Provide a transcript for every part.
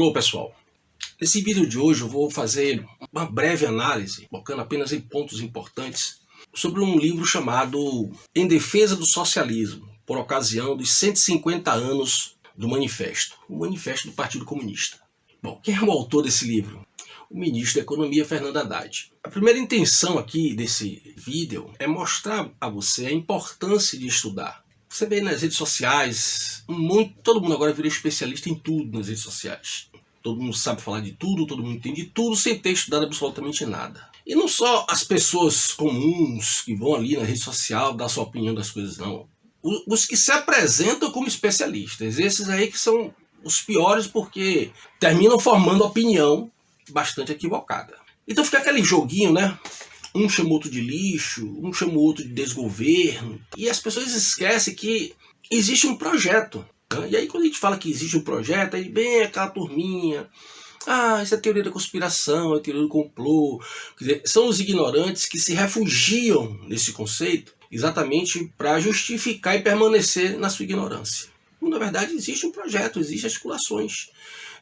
Alô pessoal, nesse vídeo de hoje eu vou fazer uma breve análise, focando apenas em pontos importantes, sobre um livro chamado Em Defesa do Socialismo, por ocasião dos 150 anos do Manifesto, o Manifesto do Partido Comunista. Bom, quem é o autor desse livro? O ministro da Economia, Fernando Haddad. A primeira intenção aqui desse vídeo é mostrar a você a importância de estudar. Você vê nas redes sociais, todo mundo agora virou especialista em tudo nas redes sociais. Todo mundo sabe falar de tudo, todo mundo entende tudo, sem ter estudado absolutamente nada. E não só as pessoas comuns que vão ali na rede social dar sua opinião das coisas, não. Os que se apresentam como especialistas, esses aí que são os piores porque terminam formando opinião bastante equivocada. Então fica aquele joguinho, né? Um chama outro de lixo, um chama outro de desgoverno. E as pessoas esquecem que existe um projeto. Né? E aí quando a gente fala que existe um projeto, aí vem aquela turminha. Ah, isso é teoria da conspiração, é teoria do complô. Quer dizer, são os ignorantes que se refugiam nesse conceito exatamente para justificar e permanecer na sua ignorância. Na verdade existe um projeto, existem articulações.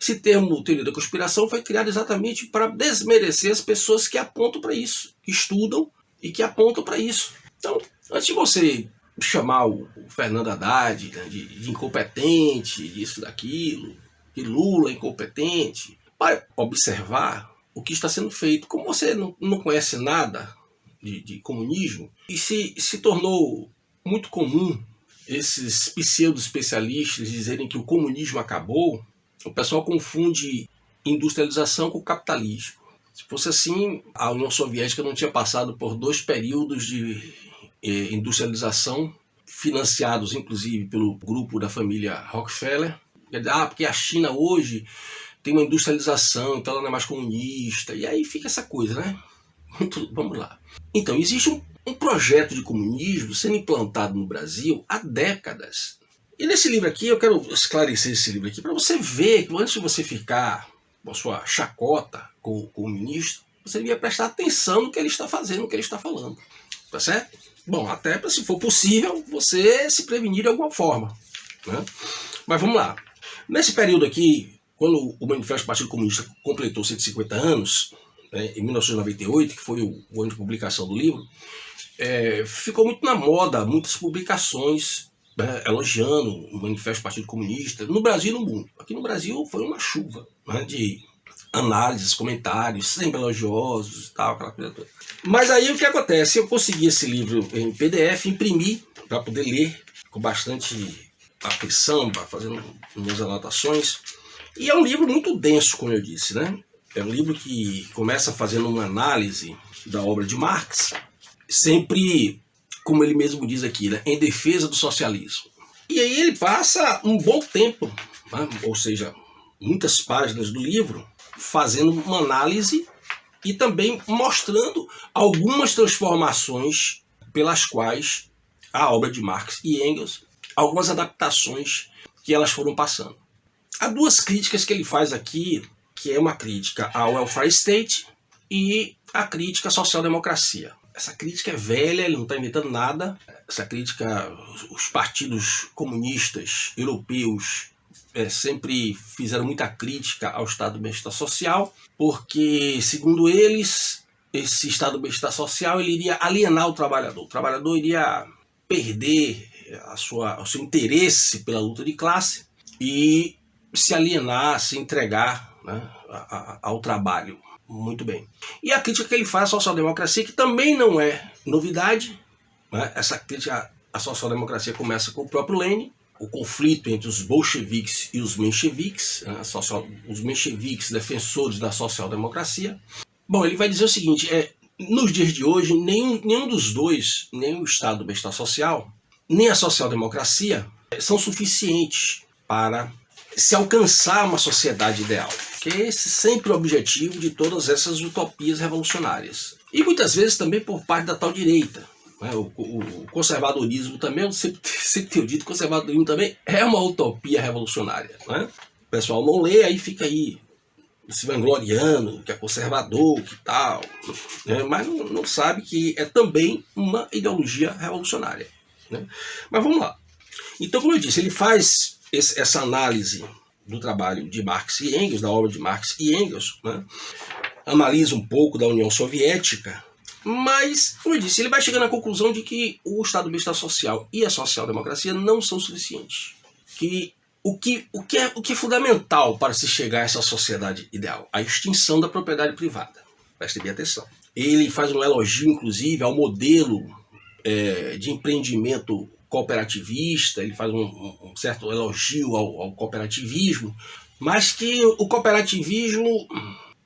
Esse termo teoria da conspiração foi criado exatamente para desmerecer as pessoas que apontam para isso, que estudam e que apontam para isso. Então, antes de você chamar o Fernando Haddad, né, de incompetente, disso, daquilo, que Lula é incompetente, para observar o que está sendo feito. Como você não conhece nada de comunismo, e se tornou muito comum esses pseudo-especialistas dizerem que o comunismo acabou, o pessoal confunde industrialização com capitalismo. Se fosse assim, a União Soviética não tinha passado por 2 períodos de industrialização, financiados inclusive pelo grupo da família Rockefeller. Porque a China hoje tem uma industrialização, então ela não é mais comunista. E aí fica essa coisa, né? Vamos lá. Então, existe um projeto de comunismo sendo implantado no Brasil há décadas. E nesse livro aqui, eu quero esclarecer esse livro aqui para você ver que antes de você ficar com a sua chacota com o ministro, você devia prestar atenção no que ele está fazendo, no que ele está falando. Tá certo? Bom, até para, se for possível, você se prevenir de alguma forma. Né? Mas vamos lá. Nesse período aqui, quando o Manifesto do Partido Comunista completou 150 anos, né, em 1998, que foi o ano de publicação do livro, ficou muito na moda muitas publicações, né, elogiando o Manifesto do Partido Comunista, no Brasil e no mundo. Aqui no Brasil foi uma chuva, né, de análises, comentários, sempre elogiosos e tal, aquela coisa toda. Mas aí o que acontece? Eu consegui esse livro em PDF, imprimi para poder ler com bastante atenção, fazendo minhas anotações. E é um livro muito denso, como eu disse, né? É um livro que começa fazendo uma análise da obra de Marx, sempre, como ele mesmo diz aqui, né, em defesa do socialismo. E aí ele passa um bom tempo, né, ou seja, muitas páginas do livro, fazendo uma análise e também mostrando algumas transformações pelas quais a obra de Marx e Engels, algumas adaptações que elas foram passando. Há 2 críticas que ele faz aqui, que é uma crítica ao welfare state e a crítica à social-democracia. Essa crítica é velha, ele não está inventando nada. Essa crítica, os partidos comunistas europeus sempre fizeram muita crítica ao Estado do Bem-Estar Social, porque, segundo eles, esse Estado do Bem-Estar Social ele iria alienar o trabalhador iria perder o seu interesse pela luta de classe e se alienar, se entregar, né, ao trabalho. Muito bem. E a crítica que ele faz à social-democracia, que também não é novidade, né? Essa crítica à social-democracia começa com o próprio Lenin, o conflito entre os bolcheviques e os mencheviques, né? Os mencheviques defensores da social-democracia. Bom, ele vai dizer o seguinte, nos dias de hoje, nenhum dos dois, nem o Estado do Bem-Estar Social, nem a social-democracia, são suficientes para se alcançar uma sociedade ideal, que é esse sempre o objetivo de todas essas utopias revolucionárias. E muitas vezes também por parte da tal direita. Né? O conservadorismo também, eu sempre tenho dito, que o conservadorismo também é uma utopia revolucionária. Né? O pessoal não lê, aí fica aí se vangloriando, que é conservador, que tal, né? Mas não sabe que é também uma ideologia revolucionária. Né? Mas vamos lá. Então, como eu disse, ele faz essa análise do trabalho de Marx e Engels, da obra de Marx e Engels, né? Analisa um pouco da União Soviética, mas, como eu disse, ele vai chegando à conclusão de que o Estado do Bem-Estar Social e a social-democracia não são suficientes. Que o que é fundamental para se chegar a essa sociedade ideal? A extinção da propriedade privada. Preste bem atenção. Ele faz um elogio, inclusive, ao modelo de empreendimento cooperativista, ele faz um certo elogio ao cooperativismo, mas que o cooperativismo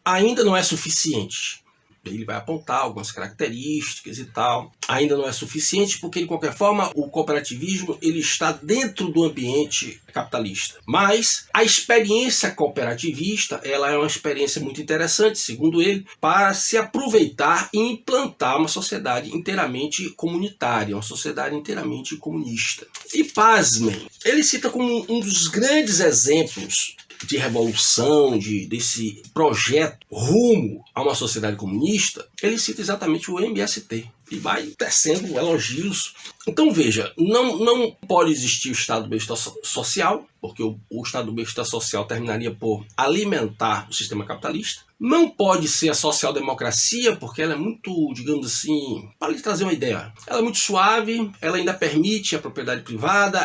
ainda não é suficiente. Ele vai apontar algumas características e tal. Ainda não é suficiente porque, de qualquer forma, o cooperativismo ele está dentro do ambiente capitalista. Mas a experiência cooperativista ela é uma experiência muito interessante, segundo ele, para se aproveitar e implantar uma sociedade inteiramente comunitária, uma sociedade inteiramente comunista. E pasmem, ele cita como um dos grandes exemplos de revolução, desse projeto rumo a uma sociedade comunista, ele cita exatamente o MST e vai tecendo elogios. Então veja, não pode existir o Estado do Bem-Estar Social, porque o Estado do Bem-Estar Social terminaria por alimentar o sistema capitalista. Não pode ser a social-democracia, porque ela é muito, digamos assim, para lhe trazer uma ideia, ela é muito suave, ela ainda permite a propriedade privada,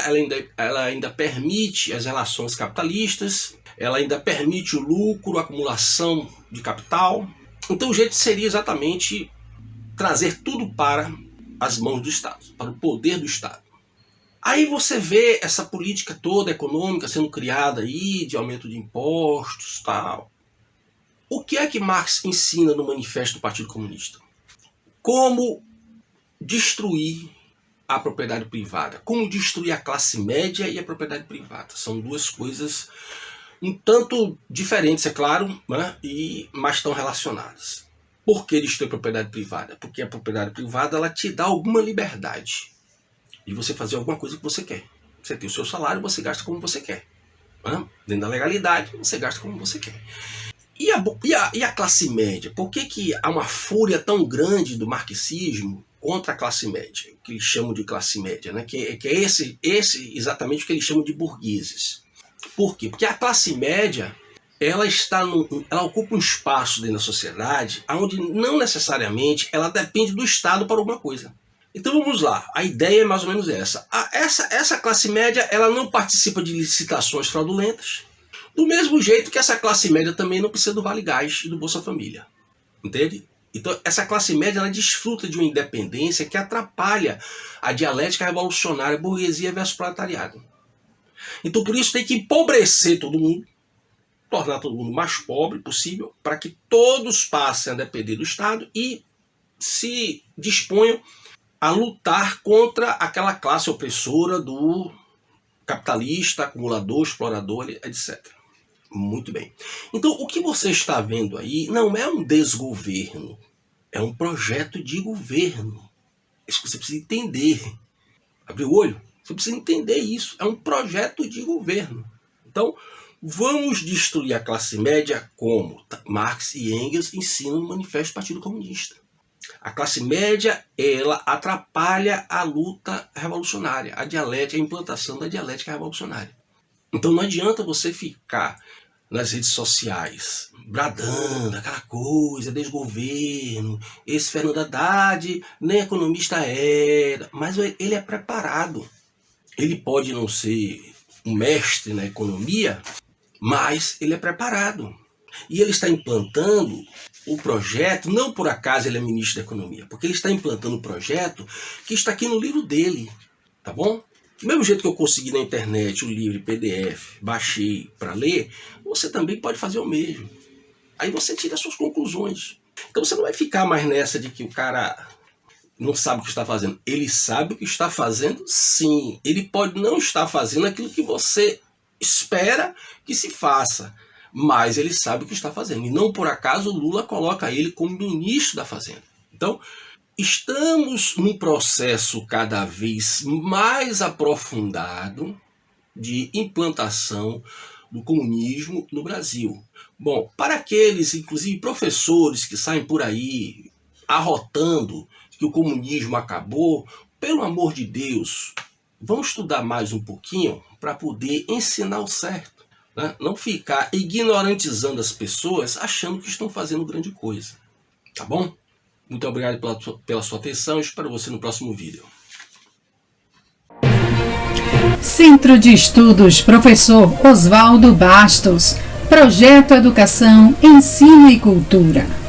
ela ainda permite as relações capitalistas, ela ainda permite o lucro, a acumulação de capital. Então o jeito seria exatamente trazer tudo para as mãos do Estado, para o poder do Estado. Aí você vê essa política toda econômica sendo criada aí, de aumento de impostos, tal. O que é que Marx ensina no Manifesto do Partido Comunista? Como destruir a propriedade privada, como destruir a classe média e a propriedade privada. São duas coisas um tanto diferentes, é claro, né? Mas estão relacionadas. Por que destruir a propriedade privada? Porque a propriedade privada ela te dá alguma liberdade de você fazer alguma coisa que você quer. Você tem o seu salário, você gasta como você quer. Né? Dentro da legalidade, você gasta como você quer. E a classe média? Por que há uma fúria tão grande do marxismo contra a classe média? O que eles chamam de classe média, né? que é esse exatamente o que eles chamam de burgueses. Por quê? Porque a classe média ela ocupa um espaço dentro da sociedade onde não necessariamente ela depende do Estado para alguma coisa. Então vamos lá, a ideia é mais ou menos essa. Essa classe média ela não participa de licitações fraudulentas, do mesmo jeito que essa classe média também não precisa do Vale Gás e do Bolsa Família. Entende? Então essa classe média ela desfruta de uma independência que atrapalha a dialética revolucionária burguesia versus proletariado. Então por isso tem que empobrecer todo mundo, tornar todo mundo mais pobre possível, para que todos passem a depender do Estado e se disponham a lutar contra aquela classe opressora do capitalista, acumulador, explorador, etc. Muito bem. Então o que você está vendo aí não é um desgoverno, é um projeto de governo. Isso que você precisa entender. Abre o olho. Você precisa entender isso. É um projeto de governo. Então, vamos destruir a classe média como Marx e Engels ensinam no Manifesto do Partido Comunista. A classe média, ela atrapalha a luta revolucionária, a implantação da dialética revolucionária. Então não adianta você ficar nas redes sociais bradando aquela coisa, desgoverno, esse Fernando Haddad nem economista era, mas ele é preparado. Ele pode não ser um mestre na economia, mas ele é preparado. E ele está implantando o projeto, não por acaso ele é ministro da Economia, porque ele está implantando um projeto que está aqui no livro dele, tá bom? Do mesmo jeito que eu consegui na internet o livro PDF, baixei para ler, você também pode fazer o mesmo. Aí você tira as suas conclusões. Então você não vai ficar mais nessa de que o cara não sabe o que está fazendo. Ele sabe o que está fazendo, sim. Ele pode não estar fazendo aquilo que você espera que se faça, mas ele sabe o que está fazendo. E não por acaso o Lula coloca ele como ministro da Fazenda. Então, estamos num processo cada vez mais aprofundado de implantação do comunismo no Brasil. Bom, para aqueles, inclusive professores que saem por aí arrotando que o comunismo acabou, pelo amor de Deus, vamos estudar mais um pouquinho para poder ensinar o certo. né? Não ficar ignorantizando as pessoas achando que estão fazendo grande coisa. Tá bom? Muito obrigado pela sua atenção. Espero você no próximo vídeo. Centro de Estudos Professor Oswaldo Bastos. Projeto Educação, Ensino e Cultura.